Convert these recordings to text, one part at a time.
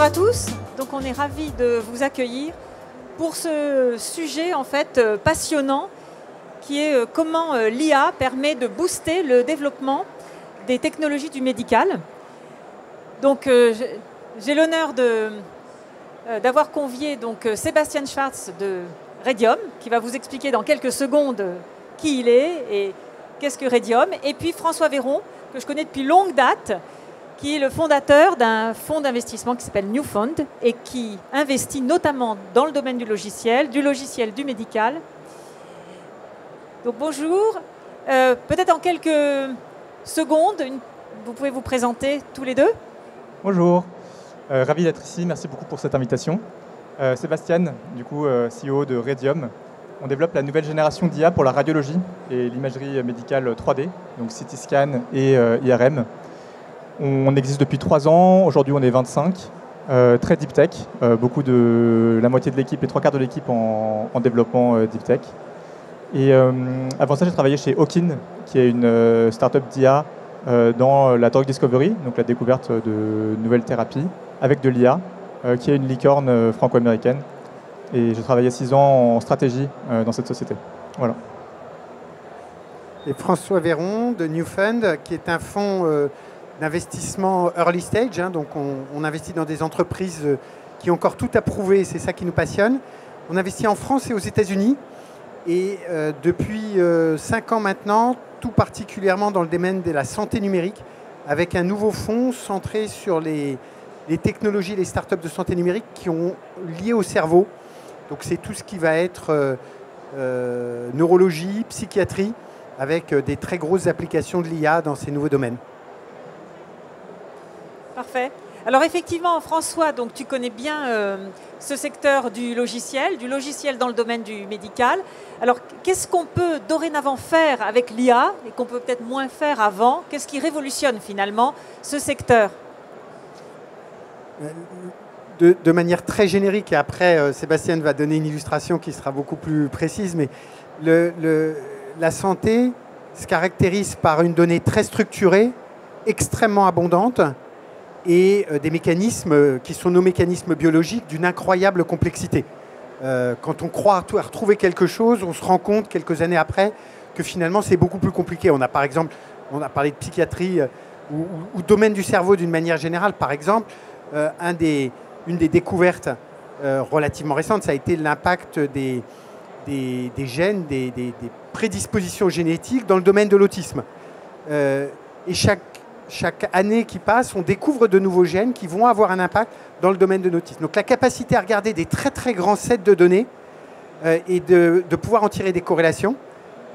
à tous, donc on est ravis de vous accueillir pour ce sujet en fait passionnant qui est comment l'IA permet de booster le développement des technologies du médical. Donc j'ai l'honneur d'avoir convié donc Sébastien Schwartz de Radium qui va vous expliquer dans quelques secondes qui il est et qu'est-ce que Radium, et puis François Véron que je connais depuis longue date, qui est le fondateur d'un fonds d'investissement qui s'appelle Newfund et qui investit notamment dans le domaine du logiciel du médical. Donc bonjour, peut-être en quelques secondes, vous pouvez vous présenter tous les deux. Bonjour, ravi d'être ici, merci beaucoup pour cette invitation. Sébastien, du coup CEO de Radium. On développe la nouvelle génération d'IA pour la radiologie et l'imagerie médicale 3D, donc CT scan et IRM. On existe depuis 3 ans, aujourd'hui on est 25, très deep tech, la moitié de l'équipe, les 3/4 de l'équipe en développement deep tech. Et avant ça j'ai travaillé chez Hawkin, qui est une startup d'IA dans la drug discovery, donc la découverte de nouvelles thérapies, avec de l'IA, qui est une licorne franco-américaine. Et j'ai travaillé 6 ans en stratégie dans cette société. Voilà. Et François Véron de Newfund, qui est un fonds d'investissement early stage. Donc on investit dans des entreprises qui ont encore tout à prouver, c'est ça qui nous passionne. On investit en France et aux États-Unis. Et depuis 5 ans maintenant, tout particulièrement dans le domaine de la santé numérique, avec un nouveau fonds centré sur les technologies, les startups de santé numérique qui ont lié au cerveau. Donc c'est tout ce qui va être neurologie, psychiatrie, avec des très grosses applications de l'IA dans ces nouveaux domaines. Parfait. Alors effectivement, François, donc tu connais bien ce secteur du logiciel dans le domaine du médical. Alors qu'est-ce qu'on peut dorénavant faire avec l'IA et qu'on peut peut-être moins faire avant? Qu'est-ce qui révolutionne finalement ce secteur? De manière très générique, et après Sébastien va donner une illustration qui sera beaucoup plus précise, mais la santé se caractérise par une donnée très structurée, extrêmement abondante, et des mécanismes qui sont nos mécanismes biologiques d'une incroyable complexité. Quand on croit à retrouver quelque chose, on se rend compte quelques années après que finalement c'est beaucoup plus compliqué. On a par exemple, on a parlé de psychiatrie ou domaine du cerveau d'une manière générale. Par exemple, une des découvertes relativement récentes, ça a été l'impact des gènes, des prédispositions génétiques dans le domaine de l'autisme. Et chaque année qui passe, on découvre de nouveaux gènes qui vont avoir un impact dans le domaine de l'autisme. Donc la capacité à regarder des très très grands sets de données et de pouvoir en tirer des corrélations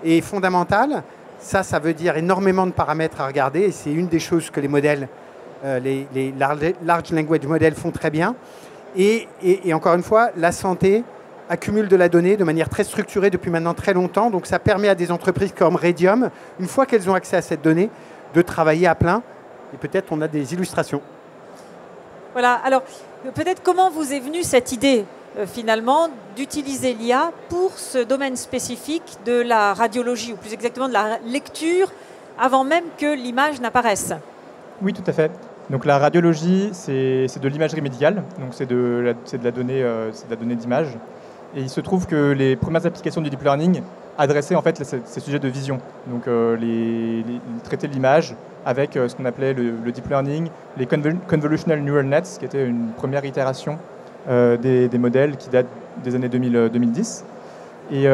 est fondamentale. Ça veut dire énormément de paramètres à regarder et c'est une des choses que les modèles, les large language models font très bien. Et encore une fois, la santé accumule de la donnée de manière très structurée depuis maintenant très longtemps. Donc ça permet à des entreprises comme Radium, une fois qu'elles ont accès à cette donnée, de travailler à plein. Et peut-être on a des illustrations. Voilà, alors peut-être comment vous est venue cette idée finalement d'utiliser l'IA pour ce domaine spécifique de la radiologie, ou plus exactement de la lecture, avant même que l'image n'apparaisse? Oui, tout à fait. Donc la radiologie, c'est de l'imagerie médicale, donc c'est de la donnée d'image. Et il se trouve que les premières applications du deep learning adressaient en fait ces sujets de vision. Donc traiter l'image avec ce qu'on appelait le deep learning, les convolutional neural nets, qui était une première itération des modèles qui datent des années 2010. Et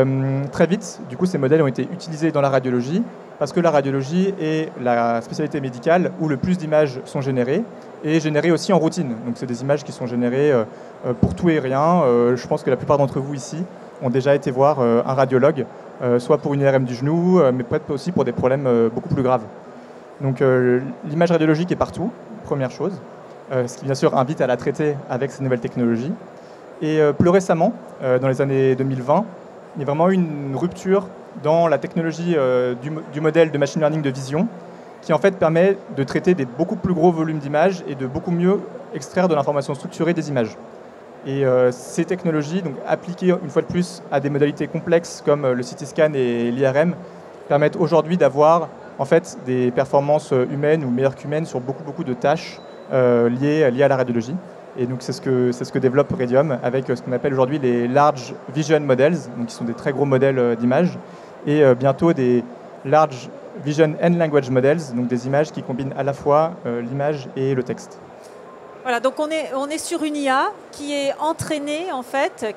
très vite, du coup, ces modèles ont été utilisés dans la radiologie parce que la radiologie est la spécialité médicale où le plus d'images sont générées et générées aussi en routine. Donc c'est des images qui sont générées pour tout et rien. Je pense que la plupart d'entre vous ici ont déjà été voir un radiologue, soit pour une IRM du genou, mais peut-être aussi pour des problèmes beaucoup plus graves. Donc l'image radiologique est partout, première chose, ce qui bien sûr invite à la traiter avec ces nouvelles technologies. Et plus récemment, dans les années 2020, il y a vraiment eu une rupture dans la technologie du modèle de machine learning de vision qui en fait permet de traiter des beaucoup plus gros volumes d'images et de beaucoup mieux extraire de l'information structurée des images. Et ces technologies, donc appliquées une fois de plus à des modalités complexes comme le CT scan et l'IRM, permettent aujourd'hui d'avoir en fait des performances humaines ou meilleures qu'humaines sur beaucoup de tâches liées à la radiologie. Et donc c'est ce que développe Radium avec ce qu'on appelle aujourd'hui les Large Vision Models, donc qui sont des très gros modèles d'images, et bientôt des Large Vision and Language Models, donc des images qui combinent à la fois l'image et le texte. Voilà, donc on est sur une IA qui est entraînée en fait,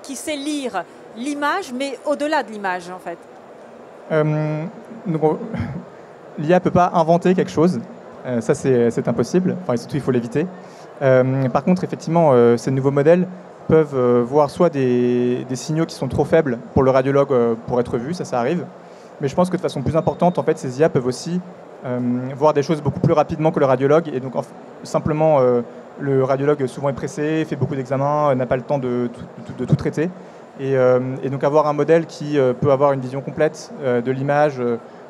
qui sait lire l'image, mais au-delà de l'image en fait. L'IA ne peut pas inventer quelque chose, ça c'est impossible, enfin surtout il faut l'éviter. Par contre, effectivement, ces nouveaux modèles peuvent voir soit des signaux qui sont trop faibles pour le radiologue pour être vus, ça arrive, mais je pense que de façon plus importante, en fait, ces IA peuvent aussi voir des choses beaucoup plus rapidement que le radiologue, et donc simplement le radiologue souvent est pressé, fait beaucoup d'examens, n'a pas le temps de tout traiter, et donc avoir un modèle qui peut avoir une vision complète de l'image,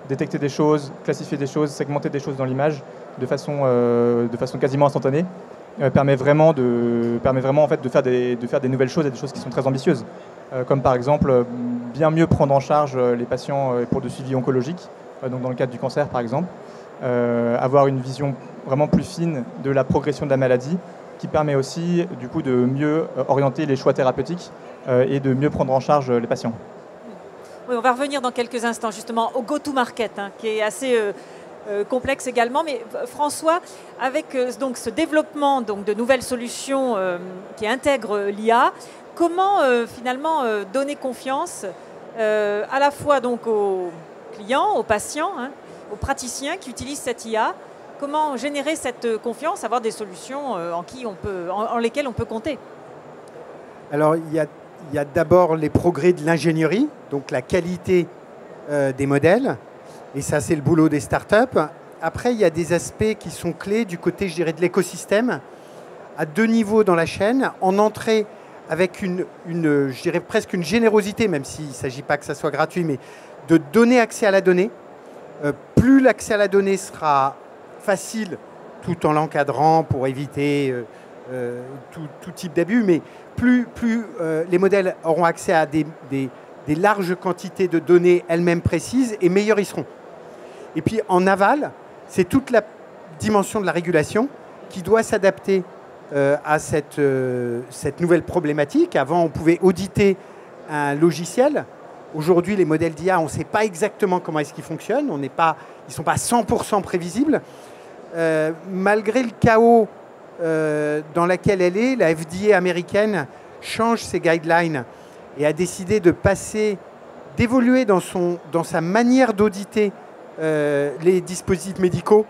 détecter des choses, classifier des choses, segmenter des choses dans l'image de façon quasiment instantanée, permet vraiment en fait de faire des nouvelles choses et des choses qui sont très ambitieuses, comme par exemple bien mieux prendre en charge les patients pour le suivi oncologique, donc dans le cadre du cancer par exemple, avoir une vision vraiment plus fine de la progression de la maladie, qui permet aussi du coup de mieux orienter les choix thérapeutiques et de mieux prendre en charge les patients. Oui, on va revenir dans quelques instants justement au go-to-market, qui est assez complexe également. Mais François, avec donc ce développement donc, de nouvelles solutions qui intègrent l'IA, comment finalement donner confiance à la fois donc, aux clients, aux patients, aux praticiens qui utilisent cette IA? Comment générer cette confiance, avoir des solutions en lesquelles on peut compter? Alors, il y a d'abord les progrès de l'ingénierie, donc la qualité des modèles, et ça, c'est le boulot des startups. Après, il y a des aspects qui sont clés du côté, je dirais, de l'écosystème, à deux niveaux dans la chaîne, en entrée avec je dirais presque une générosité, même s'il ne s'agit pas que ça soit gratuit, mais de donner accès à la donnée. Plus l'accès à la donnée sera facile, tout en l'encadrant pour éviter tout type d'abus, mais plus les modèles auront accès à des larges quantités de données elles-mêmes précises, et meilleurs ils seront. Et puis en aval, c'est toute la dimension de la régulation qui doit s'adapter à cette nouvelle problématique. Avant, on pouvait auditer un logiciel. Aujourd'hui, les modèles d'IA, on ne sait pas exactement comment est-ce qu'ils fonctionnent. Ils ne sont pas 100% prévisibles. Malgré le chaos dans lequel elle est, la FDA américaine change ses guidelines et a décidé d'évoluer dans sa manière d'auditer les dispositifs médicaux,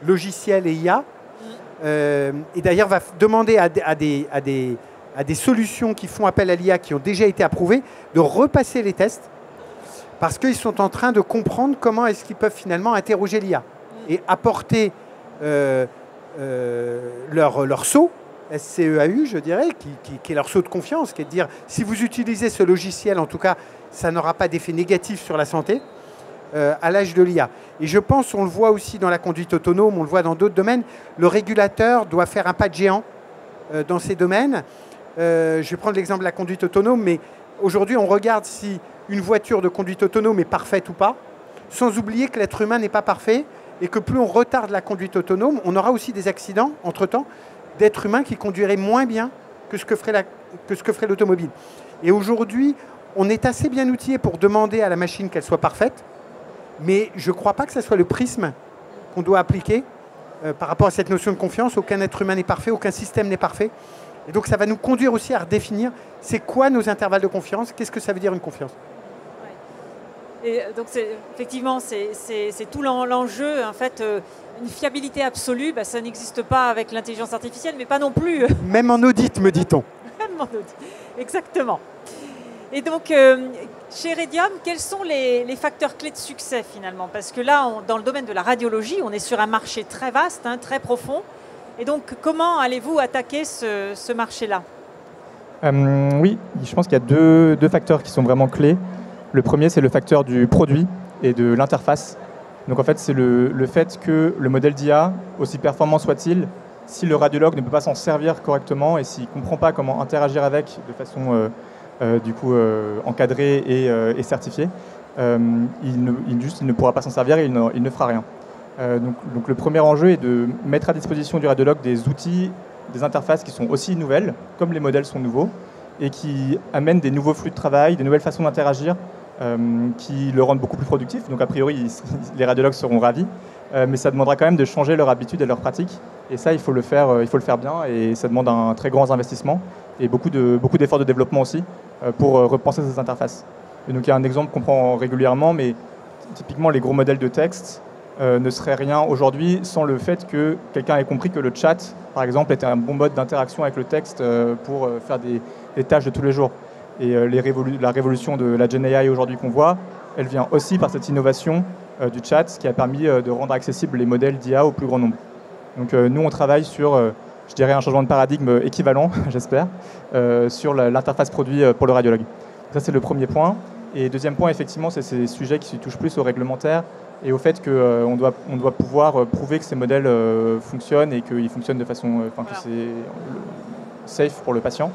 logiciels et IA. Et d'ailleurs, va demander à des solutions qui font appel à l'IA, qui ont déjà été approuvées, de repasser les tests, parce qu'ils sont en train de comprendre comment est-ce qu'ils peuvent finalement interroger l'IA et apporter leur saut, SCEAU, je dirais, qui est leur saut de confiance, qui est de dire, si vous utilisez ce logiciel, en tout cas, ça n'aura pas d'effet négatif sur la santé, à l'âge de l'IA. Et je pense, on le voit aussi dans la conduite autonome, on le voit dans d'autres domaines, le régulateur doit faire un pas de géant dans ces domaines. Je vais prendre l'exemple de la conduite autonome, mais aujourd'hui, on regarde si une voiture de conduite autonome est parfaite ou pas, sans oublier que l'être humain n'est pas parfait, et que plus on retarde la conduite autonome, on aura aussi des accidents, entre-temps, d'êtres humains qui conduiraient moins bien que ce que ferait l'automobile. Et aujourd'hui, on est assez bien outillé pour demander à la machine qu'elle soit parfaite, mais je ne crois pas que ce soit le prisme qu'on doit appliquer par rapport à cette notion de confiance. Aucun être humain n'est parfait, aucun système n'est parfait. Et donc ça va nous conduire aussi à redéfinir c'est quoi nos intervalles de confiance, qu'est-ce que ça veut dire une confiance. Et donc effectivement, c'est tout l'enjeu. En fait, une fiabilité absolue, ça n'existe pas avec l'intelligence artificielle, mais pas non plus. Même en audit, me dit-on. Même en audit, exactement. Et donc, chez Radium, quels sont les facteurs clés de succès finalement? Parce que là, dans le domaine de la radiologie, on est sur un marché très vaste, très profond. Et donc, comment allez-vous attaquer ce marché-là? Oui, je pense qu'il y a deux facteurs qui sont vraiment clés. Le premier, c'est le facteur du produit et de l'interface. Donc en fait, c'est le fait que le modèle d'IA, aussi performant soit-il, si le radiologue ne peut pas s'en servir correctement et s'il ne comprend pas comment interagir avec de façon encadrée et certifiée, il ne pourra pas s'en servir et il ne fera rien. Donc le premier enjeu est de mettre à disposition du radiologue des outils des interfaces qui sont aussi nouvelles, comme les modèles sont nouveaux, et qui amènent des nouveaux flux de travail, des nouvelles façons d'interagir, qui le rendent beaucoup plus productif. Donc a priori, les radiologues seront ravis, mais ça demandera quand même de changer leur habitude et leur pratique. Et ça, il faut le faire bien, et ça demande un très grand investissement et beaucoup d'efforts de développement aussi pour repenser ces interfaces. Et donc il y a un exemple qu'on prend régulièrement, mais typiquement les gros modèles de texte ne seraient rien aujourd'hui sans le fait que quelqu'un ait compris que le chat, par exemple, était un bon mode d'interaction avec le texte pour faire des tâches de tous les jours. Et la révolution de la Gen AI aujourd'hui qu'on voit, elle vient aussi par cette innovation du chat qui a permis de rendre accessibles les modèles d'IA au plus grand nombre. Donc nous, on travaille sur, je dirais, un changement de paradigme équivalent, j'espère, sur l'interface produit pour le radiologue. Ça, c'est le premier point. Et deuxième point, effectivement, c'est ces sujets qui se touchent plus au réglementaire et au fait qu'on doit pouvoir prouver que ces modèles fonctionnent et qu'ils fonctionnent de façon que c'est safe pour le patient.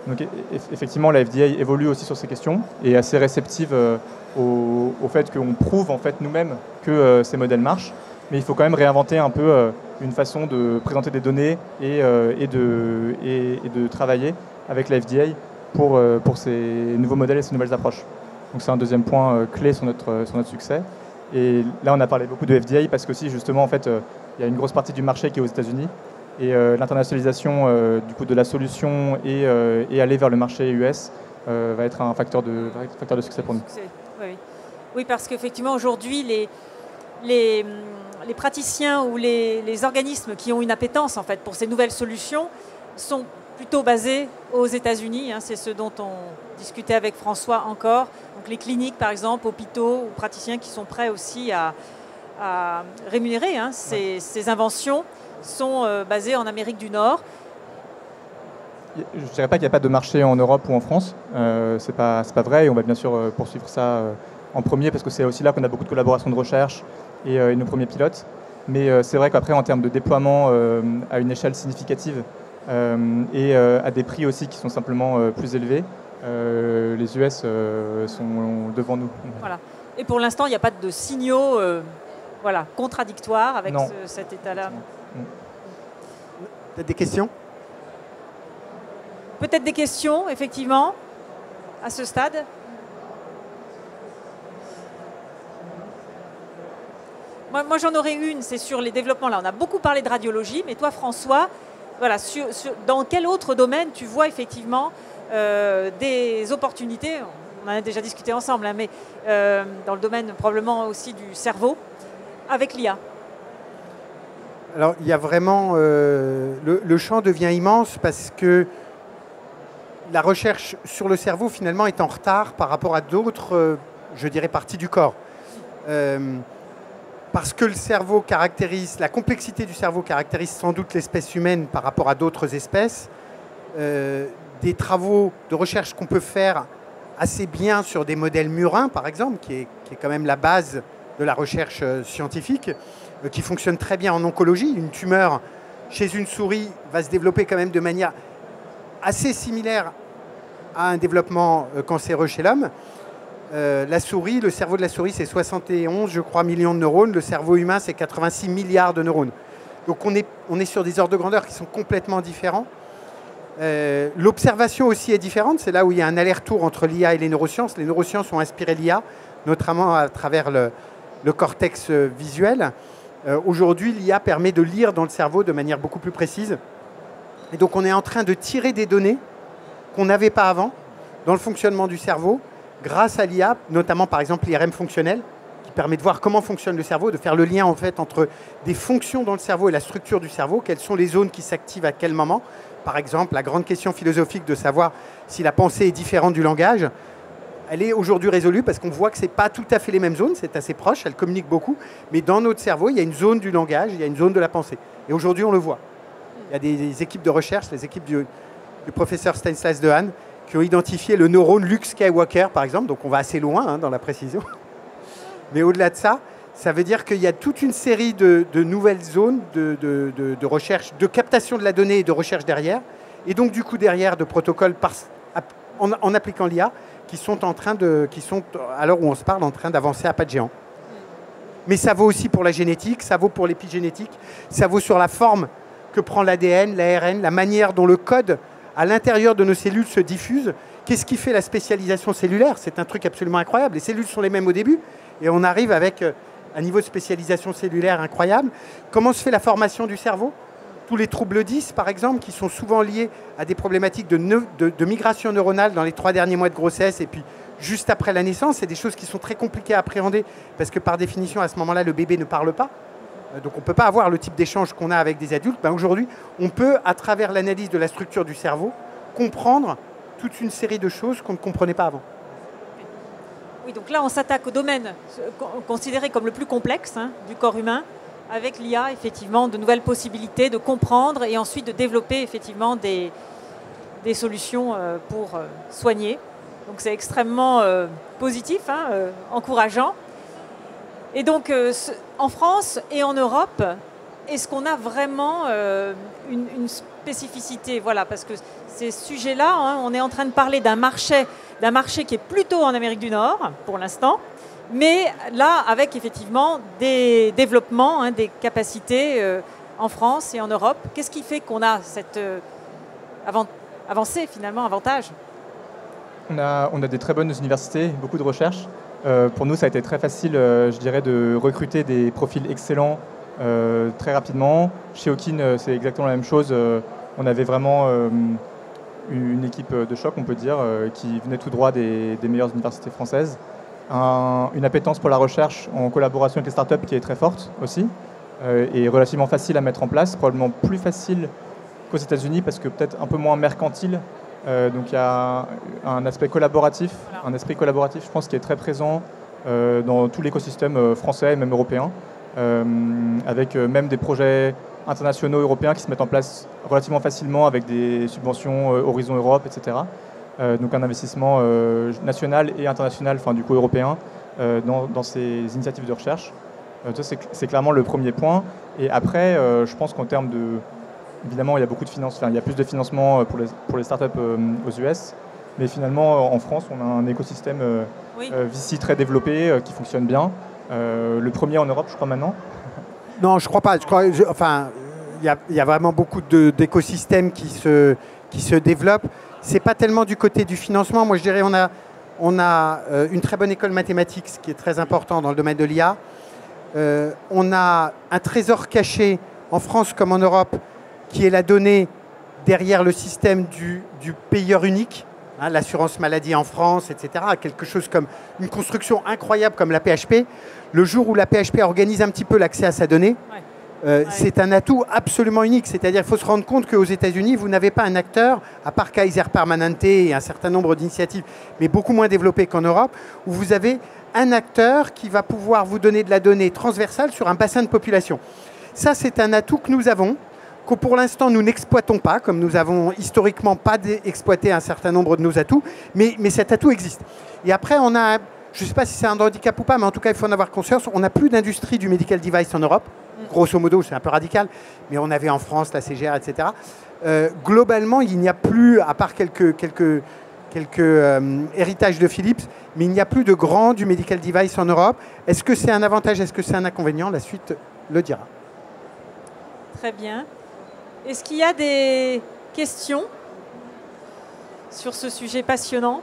Donc effectivement, la FDA évolue aussi sur ces questions et est assez réceptive au fait qu'on prouve en fait nous-mêmes que ces modèles marchent. Mais il faut quand même réinventer un peu une façon de présenter des données et de travailler avec la FDA pour ces nouveaux modèles et ces nouvelles approches. Donc c'est un deuxième point clé sur notre succès. Et là, on a parlé beaucoup de FDA parce que justement, en fait, il y a une grosse partie du marché qui est aux États-Unis. Et l'internationalisation du coup, de la solution et aller vers le marché US va être un facteur de succès pour nous. Oui, parce qu'effectivement, aujourd'hui, les praticiens ou les organismes qui ont une appétence en fait, pour ces nouvelles solutions sont plutôt basés aux États-Unis. C'est ce dont on discutait avec François encore. Donc les cliniques, par exemple, hôpitaux ou praticiens qui sont prêts aussi à rémunérer ces inventions sont basés en Amérique du Nord. Je ne dirais pas qu'il n'y a pas de marché en Europe ou en France. C'est pas vrai et on va bien sûr poursuivre ça en premier parce que c'est aussi là qu'on a beaucoup de collaborations de recherche et nos premiers pilotes. Mais c'est vrai qu'après, en termes de déploiement à une échelle significative et à des prix aussi qui sont simplement plus élevés, les US sont devant nous. Voilà. Et pour l'instant, il n'y a pas de signaux contradictoires avec cet état-là. Peut-être des questions ? Peut-être des questions, effectivement, à ce stade. Moi j'en aurais une, c'est sur les développements. Là, on a beaucoup parlé de radiologie, mais toi, François, dans quel autre domaine tu vois effectivement des opportunités ? On en a déjà discuté ensemble, mais dans le domaine probablement aussi du cerveau, avec l'IA. Alors, il y a vraiment... le champ devient immense parce que la recherche sur le cerveau, finalement, est en retard par rapport à d'autres, je dirais, parties du corps. Parce que le cerveau la complexité du cerveau caractérise sans doute l'espèce humaine par rapport à d'autres espèces. Des travaux de recherche qu'on peut faire assez bien sur des modèles murins, par exemple, qui est quand même la base de la recherche scientifique, qui fonctionne très bien en oncologie. Une tumeur chez une souris va se développer quand même de manière assez similaire à un développement cancéreux chez l'homme. La souris, le cerveau de la souris, c'est 71, je crois, millions de neurones. Le cerveau humain, c'est 86 milliards de neurones. Donc on est sur des ordres de grandeur qui sont complètement différents. L'observation aussi est différente. C'est là où il y a un aller-retour entre l'IA et les neurosciences. Les neurosciences ont inspiré l'IA, notamment à travers le cortex visuel. Aujourd'hui, l'IA permet de lire dans le cerveau de manière beaucoup plus précise. Et donc on est en train de tirer des données qu'on n'avait pas avant dans le fonctionnement du cerveau, grâce à l'IA, notamment par exemple l'IRM fonctionnel, qui permet de voir comment fonctionne le cerveau, de faire le lien en fait entre des fonctions dans le cerveau et la structure du cerveau, quelles sont les zones qui s'activent à quel moment. Par exemple, la grande question philosophique de savoir si la pensée est différente du langage, elle est aujourd'hui résolue parce qu'on voit que ce n'est pas tout à fait les mêmes zones, c'est assez proche, elles communiquent beaucoup, mais dans notre cerveau, il y a une zone du langage, il y a une zone de la pensée. Et aujourd'hui, on le voit. Il y a des équipes de recherche, les équipes du professeur Stanislas Dehaene, qui ont identifié le neurone Luke Skywalker, par exemple. Donc on va assez loin dans la précision. Mais au-delà de ça, ça veut dire qu'il y a toute une série de nouvelles zones de recherche, de captation de la donnée et de recherche derrière. Et donc du coup derrière de protocoles en appliquant l'IA qui sont, à l'heure où on se parle, en train d'avancer à pas de géant. Mais ça vaut aussi pour la génétique, ça vaut pour l'épigénétique, ça vaut sur la forme que prend l'ADN, l'ARN, la manière dont le code à l'intérieur de nos cellules se diffuse. Qu'est-ce qui fait la spécialisation cellulaire? C'est un truc absolument incroyable. Les cellules sont les mêmes au début et on arrive avec un niveau de spécialisation cellulaire incroyable. Comment se fait la formation du cerveau? Tous les troubles 10, par exemple, qui sont souvent liés à des problématiques de migration neuronale dans les 3 derniers mois de grossesse et puis juste après la naissance, c'est des choses qui sont très compliquées à appréhender parce que par définition, à ce moment-là, le bébé ne parle pas. Donc on ne peut pas avoir le type d'échange qu'on a avec des adultes. Aujourd'hui, on peut, à travers l'analyse de la structure du cerveau, comprendre toute une série de choses qu'on ne comprenait pas avant. Oui, donc là, on s'attaque au domaine considéré comme le plus complexe du corps humain, avec l'IA, effectivement, de nouvelles possibilités de comprendre et ensuite de développer effectivement des solutions pour soigner. Donc c'est extrêmement positif, encourageant. Et donc en France et en Europe, est-ce qu'on a vraiment une spécificité? Voilà, parce que ces sujets-là, on est en train de parler d'un marché qui est plutôt en Amérique du Nord pour l'instant, mais là avec effectivement des développements, des capacités en France et en Europe. Qu'est-ce qui fait qu'on a cette avancée finalement, avantage? On a des très bonnes universités, beaucoup de recherches. Pour nous, ça a été très facile, je dirais, de recruter des profils excellents très rapidement. Chez Hawkin, c'est exactement la même chose. On avait vraiment une équipe de choc, on peut dire, qui venait tout droit des meilleures universités françaises. Une appétence pour la recherche en collaboration avec les startups qui est très forte aussi, et relativement facile à mettre en place, probablement plus facile qu'aux États-Unis parce que peut-être un peu moins mercantile. Donc il y a un aspect collaboratif, un esprit collaboratif, je pense, qui est très présent dans tout l'écosystème français et même européen, avec même des projets internationaux européens qui se mettent en place relativement facilement avec des subventions Horizon Europe, etc. Donc un investissement national et international, enfin du coup européen, dans ces initiatives de recherche. C'est clairement le premier point. Et après, je pense qu'en termes de... Évidemment, il y a beaucoup de il y a plus de financement pour les startups aux US, mais finalement, en France, on a un écosystème VC très développé qui fonctionne bien. Le premier en Europe, je crois, maintenant. Non, je ne crois pas. Il y a vraiment beaucoup d'écosystèmes qui se développent. Ce n'est pas tellement du côté du financement. Moi, je dirais on a une très bonne école mathématique, ce qui est très important dans le domaine de l'IA. On a un trésor caché en France comme en Europe, qui est la donnée derrière le système du payeur unique, l'assurance maladie en France, etc. Quelque chose comme une construction incroyable comme la PHP. Le jour où la PHP organise un petit peu l'accès à sa donnée, c'est un atout absolument unique. C'est-à-dire qu'il faut se rendre compte qu'aux États-Unis, vous n'avez pas un acteur, à part Kaiser Permanente et un certain nombre d'initiatives, mais beaucoup moins développées qu'en Europe, où vous avez un acteur qui va pouvoir vous donner de la donnée transversale sur un bassin de population. Ça, c'est un atout que nous avons, que pour l'instant nous n'exploitons pas, comme nous avons historiquement pas exploité un certain nombre de nos atouts, mais cet atout existe. Et après, on a, je ne sais pas si c'est un handicap ou pas, mais en tout cas, il faut en avoir conscience, on n'a plus d'industrie du medical device en Europe. Grosso modo, c'est un peu radical, mais on avait en France la CGR, etc. Globalement, il n'y a plus, à part quelques héritages de Philips, mais il n'y a plus de grand du medical device en Europe. Est-ce que c'est un avantage, est-ce que c'est un inconvénient? La suite le dira. Très bien. Est-ce qu'il y a des questions sur ce sujet passionnant?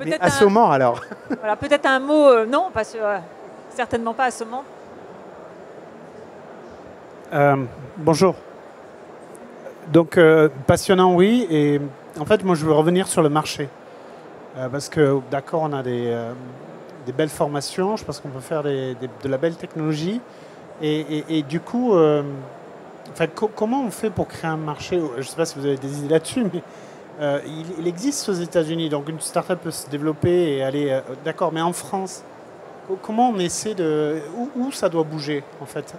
Mais assommant alors. Voilà, peut-être un mot, non, certainement pas assommant. Bonjour. Donc, passionnant, oui. Et en fait, moi, je veux revenir sur le marché. Parce que, d'accord, on a des belles formations. Je pense qu'on peut faire de la belle technologie. Et du coup, comment on fait pour créer un marché? Je ne sais pas si vous avez des idées là-dessus, mais il existe aux États-Unis. Donc, une start-up peut se développer et aller... d'accord, mais en France, comment on essaie de... Où ça doit bouger, en fait?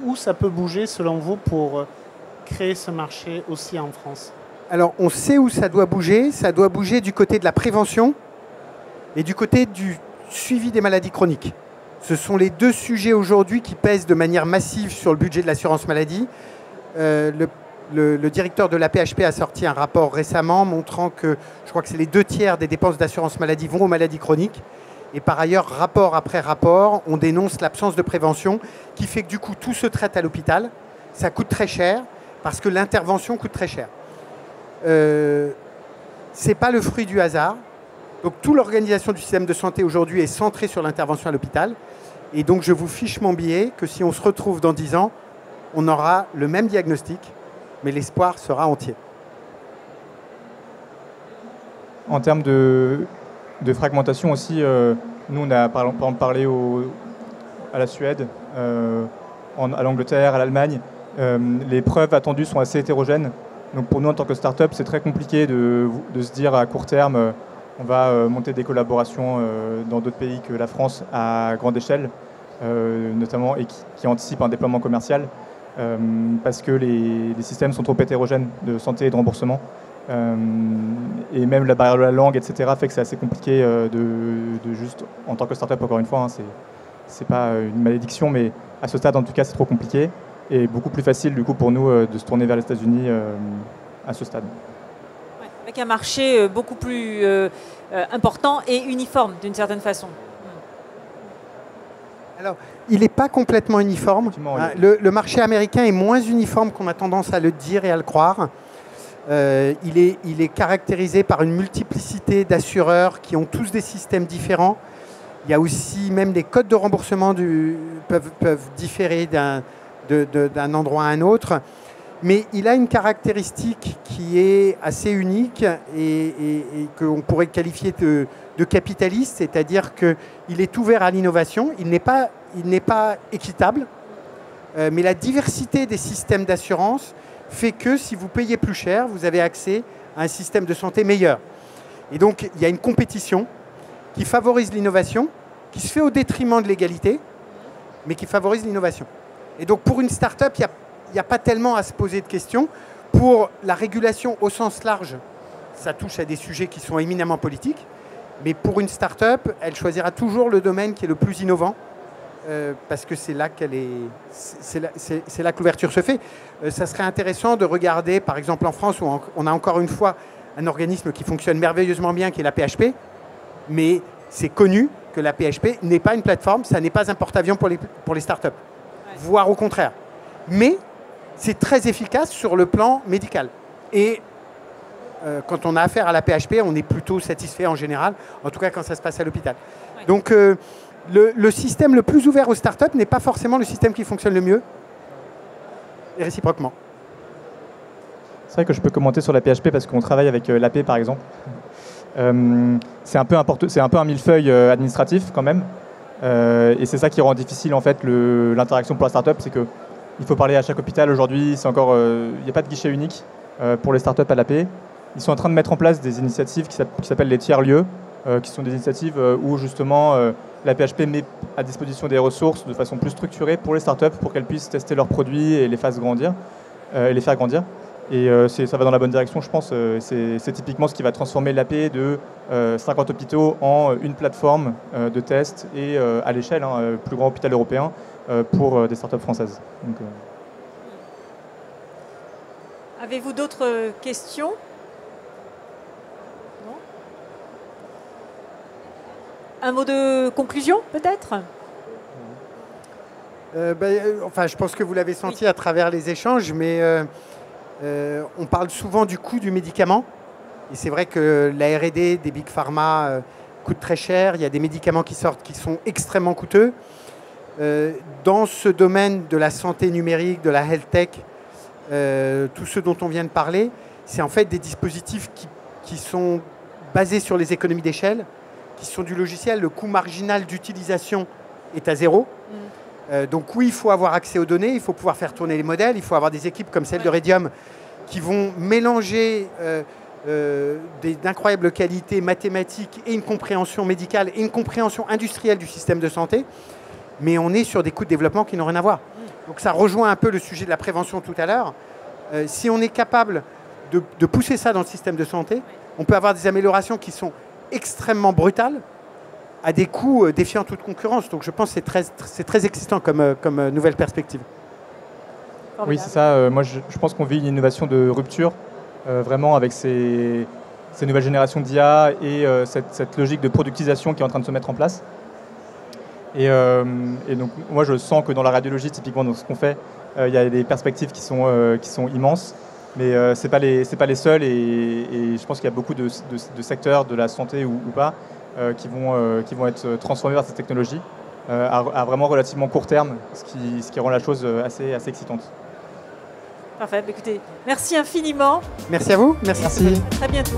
Où ça peut bouger, selon vous, pour créer ce marché aussi en France? Alors, on sait où ça doit bouger. Ça doit bouger du côté de la prévention et du côté du suivi des maladies chroniques. Ce sont les deux sujets aujourd'hui qui pèsent de manière massive sur le budget de l'assurance maladie. Le directeur de la PHP a sorti un rapport récemment montrant que, je crois que c'est les 2 tiers des dépenses d'assurance maladie vont aux maladies chroniques Et par ailleurs, rapport après rapport, on dénonce l'absence de prévention qui fait que du coup, tout se traite à l'hôpital. Ça coûte très cher parce que l'intervention coûte très cher. Ce n'est pas le fruit du hasard. Donc, toute l'organisation du système de santé aujourd'hui est centrée sur l'intervention à l'hôpital. Et donc, je vous fiche mon billet que si on se retrouve dans 10 ans, on aura le même diagnostic, mais l'espoir sera entier. En termes de fragmentation aussi, nous, on a par exemple parlé à la Suède, à l'Angleterre, à l'Allemagne. Les preuves attendues sont assez hétérogènes. Donc pour nous, en tant que start-up, c'est très compliqué de se dire à court terme, on va monter des collaborations dans d'autres pays que la France à grande échelle, notamment, et qui anticipent un déploiement commercial, parce que les systèmes sont trop hétérogènes de santé et de remboursement. Et même la barrière de la langue, etc., fait que c'est assez compliqué de juste, en tant que start-up, encore une fois, hein, c'est pas une malédiction, mais à ce stade, en tout cas, c'est trop compliqué. Et beaucoup plus facile, du coup, pour nous, de se tourner vers les États-Unis à ce stade. Ouais, avec un marché beaucoup plus important et uniforme, d'une certaine façon. Alors, il n'est pas complètement uniforme. Le marché américain est moins uniforme qu'on a tendance à le dire et à le croire. Il est caractérisé par une multiplicité d'assureurs qui ont tous des systèmes différents. Il y a aussi même des codes de remboursement peuvent différer d'un endroit à un autre. Mais il a une caractéristique qui est assez unique et qu'on pourrait qualifier de capitaliste, c'est-à-dire qu'il est ouvert à l'innovation, il n'est pas équitable, mais la diversité des systèmes d'assurance fait que si vous payez plus cher, vous avez accès à un système de santé meilleur. Et donc, il y a une compétition qui favorise l'innovation, qui se fait au détriment de l'égalité, mais qui favorise l'innovation. Et donc, pour une start-up, il n'y a pas tellement à se poser de questions. Pour la régulation au sens large, ça touche à des sujets qui sont éminemment politiques, mais pour une start-up, elle choisira toujours le domaine qui est le plus innovant, parce que c'est là c'est là que l'ouverture se fait. Ça serait intéressant de regarder, par exemple en France, où on a encore une fois un organisme qui fonctionne merveilleusement bien, qui est la PHP, mais c'est connu que la PHP n'est pas une plateforme, ça n'est pas un porte-avions pour les startups, voire au contraire. Mais c'est très efficace sur le plan médical. Et quand on a affaire à la PHP, on est plutôt satisfait en général, en tout cas quand ça se passe à l'hôpital. Ouais. Donc, le système le plus ouvert aux startups n'est pas forcément le système qui fonctionne le mieux, et réciproquement. C'est vrai que je peux commenter sur la PHP parce qu'on travaille avec l'AP par exemple. C'est un peu un millefeuille administratif quand même, et c'est ça qui rend difficile en fait l'interaction pour la startup, c'est que il faut parler à chaque hôpital aujourd'hui, c'est encore, il n'y a pas de guichet unique pour les startups à l'AP. Ils sont en train de mettre en place des initiatives qui s'appellent les tiers-lieux, qui sont des initiatives où justement la PHP met à disposition des ressources de façon plus structurée pour les startups pour qu'elles puissent tester leurs produits et les faire grandir. Et ça va dans la bonne direction, je pense. C'est typiquement ce qui va transformer l'AP de 50 hôpitaux en une plateforme de test et à l'échelle, plus grand hôpital européen pour des startups françaises. Donc, avez-vous d'autres questions? Non? Un mot de conclusion, peut-être? Je pense que vous l'avez senti à travers les échanges, mais on parle souvent du coût du médicament. Et c'est vrai que la R&D des Big Pharma coûte très cher. Il y a des médicaments qui sortent qui sont extrêmement coûteux. Dans ce domaine de la santé numérique, de la health tech, tout ce dont on vient de parler, c'est en fait des dispositifs qui sont basés sur les économies d'échelle, qui sont du logiciel. Le coût marginal d'utilisation est à zéro. Donc oui, il faut avoir accès aux données, il faut pouvoir faire tourner les modèles, il faut avoir des équipes comme celle de Redium qui vont mélanger d'incroyables qualités mathématiques et une compréhension médicale et une compréhension industrielle du système de santé. Mais on est sur des coûts de développement qui n'ont rien à voir. Donc ça rejoint un peu le sujet de la prévention tout à l'heure. Si on est capable de pousser ça dans le système de santé, on peut avoir des améliorations qui sont extrêmement brutales à des coûts défiant toute concurrence. Donc je pense que c'est très excitant comme nouvelle perspective. Oui, c'est ça. Moi, je pense qu'on vit une innovation de rupture, vraiment avec ces ces nouvelles générations d'IA et cette logique de productisation qui est en train de se mettre en place. Et donc, moi, je sens que dans la radiologie, typiquement, dans ce qu'on fait, il y a des perspectives qui sont immenses, mais ce n'est pas les seuls. Et je pense qu'il y a beaucoup de secteurs de la santé ou pas qui vont être transformés par cette technologie à vraiment relativement court terme, ce qui rend la chose assez excitante. Parfait. Écoutez, merci infiniment. Merci à vous. Merci. À très bientôt.